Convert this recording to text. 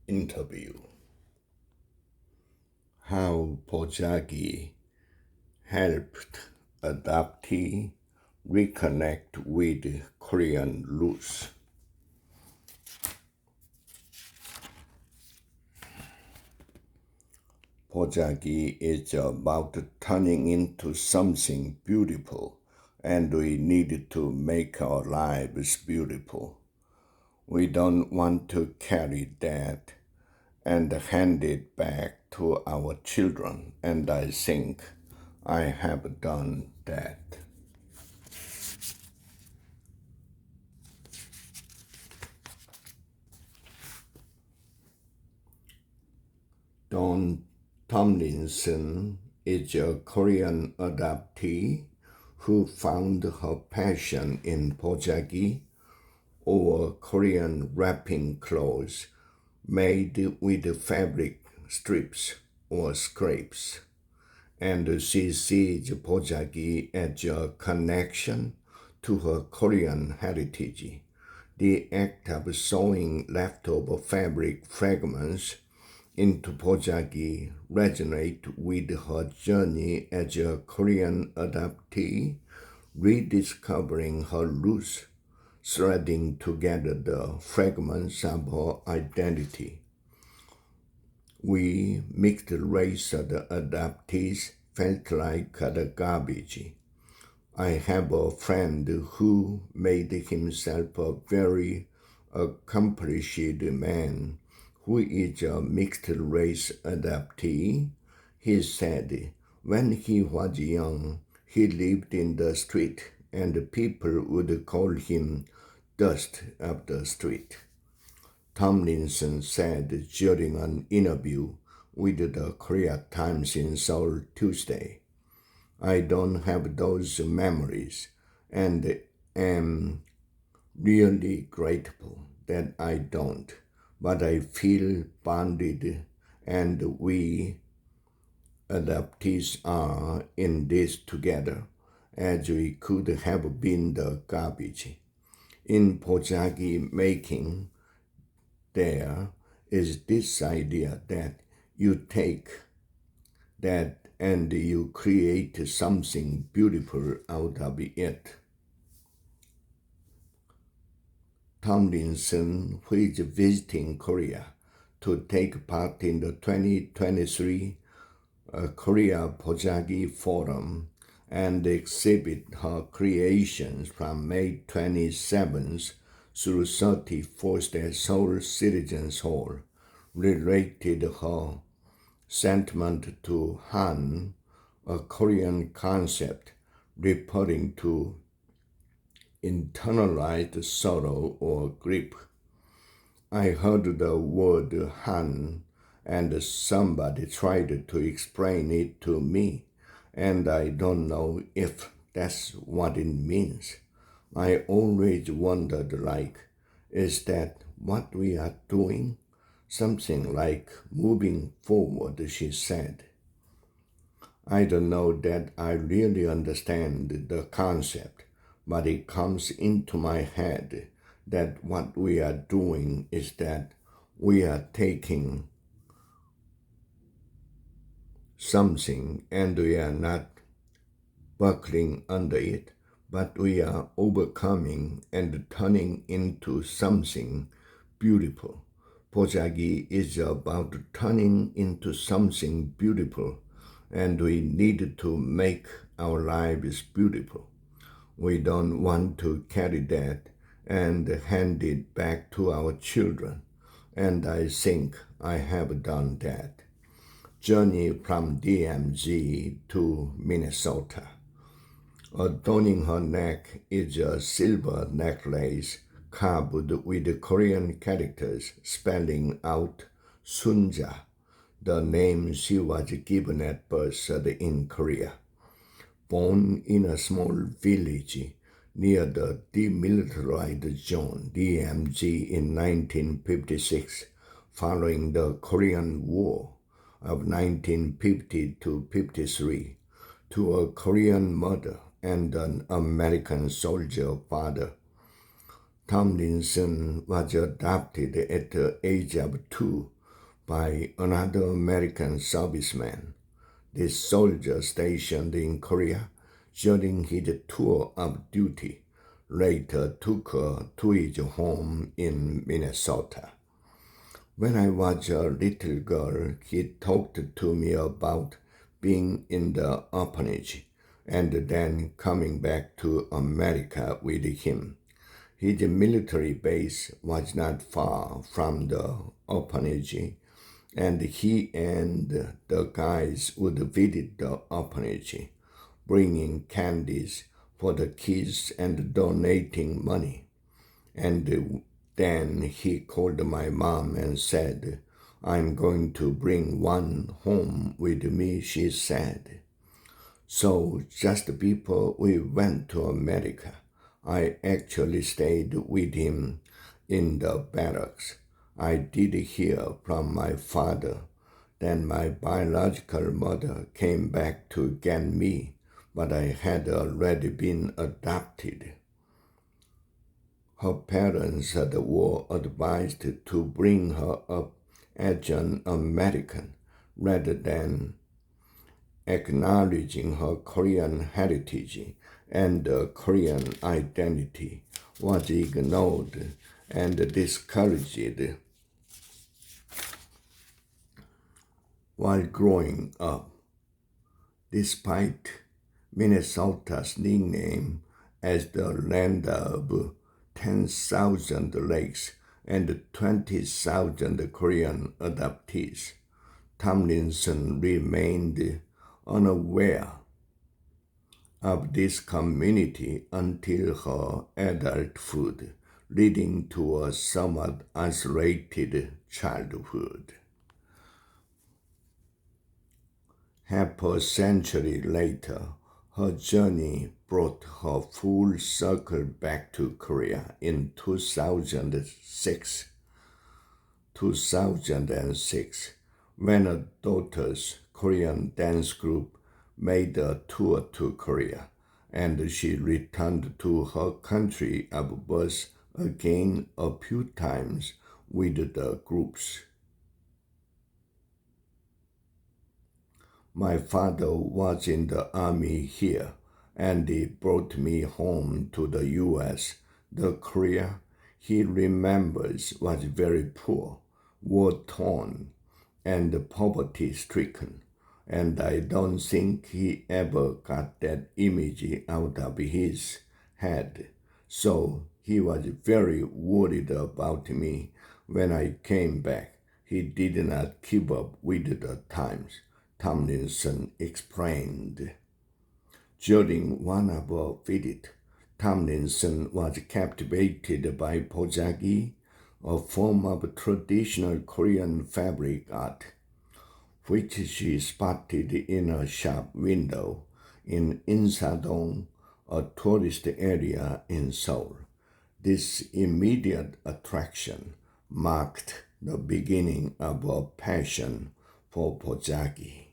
Interview. How Bojagi helped adoptee reconnect with Korean roots. Bojagi is about turning into something beautiful, and we need to make our lives beautiful. We don't want to carry that and hand it back to our children, and I think I have done that. Don Tomlinson is a Korean adoptee who found her passion in Bojagi, or Korean wrapping clothes made with fabric strips or scrapes, and she sees Bojagi as a connection to her Korean heritage. The act of sewing leftover fabric fragments into Bojagi resonate with her journey as a Korean adoptee, rediscovering her roots, threading together the fragments of her identity. We, mixed race adoptees, felt like the garbage. I have a friend who made himself a very accomplished man who is a mixed race adoptee. He said when he was young, he lived in the street and people would call him dust of the street. Tomlinson said during an interview with the Korea Times in Seoul Tuesday, I don't have those memories and am really grateful that I don't, but I feel bonded, and we adoptees are in this together, as we could have been the garbage. In Bojagi making, there is this idea that you take that and you create something beautiful out of it. Tomlinson, who is visiting Korea to take part in the 2023 Korea Bojagi Forum and exhibit her creations from May 27th through 31st at Seoul Citizens Hall, related her sentiment to Han, a Korean concept referring to internalized sorrow or grief. I heard the word Han and somebody tried to explain it to me, and I don't know if that's what it means. I always wondered, is that what we are doing? Something like moving forward, she said. I don't know that I really understand the concept, but it comes into my head that what we are doing is that we are taking something and we are not buckling under it, but we are overcoming and turning into something beautiful. Bojagi is about turning into something beautiful, and we need to make our lives beautiful. We don't want to carry that and hand it back to our children, and I think I have done that. Journey from DMZ to Minnesota. Adorning her neck is a silver necklace carved with Korean characters spelling out Sunja, the name she was given at birth in Korea. Born in a small village near the demilitarized zone, DMZ, in 1956, following the Korean War of 1950 to 53, to a Korean mother and an American soldier father. Tomlinson was adopted at the age of 2 by another American serviceman. This soldier stationed in Korea during his tour of duty later took her to his home in Minnesota. When I was a little girl, he talked to me about being in the orphanage and then coming back to America with him. His military base was not far from the orphanage, and he and the guys would visit the orphanage, bringing candies for the kids and donating money. And then he called my mom and said, "I'm going to bring one home with me," she said. So just before we went to America, I actually stayed with him in the barracks. I did hear from my father. Then my biological mother came back to get me, but I had already been adopted. Her parents were advised to bring her up as an American rather than acknowledging her Korean heritage, and the Korean identity was ignored and discouraged. While growing up, despite Minnesota's nickname as the land of 10,000 lakes and 20,000 Korean adoptees, Tomlinson remained unaware of this community until her adulthood, leading to a somewhat isolated childhood. Half a century later, her journey brought her full circle back to Korea in 2006, when her daughter's Korean dance group made a tour to Korea, and she returned to her country of birth again a few times with the groups. My father was in the army here, and he brought me home to the U.S. The Korea he remembers was very poor, war-torn, and poverty-stricken, and I don't think he ever got that image out of his head. So he was very worried about me when I came back. He did not keep up with the times, Tomlinson explained. During one of our visits, Tomlinson was captivated by Bojagi, a form of traditional Korean fabric art, which she spotted in a shop window in Insadong, a tourist area in Seoul. This immediate attraction marked the beginning of a passion for Bojagi.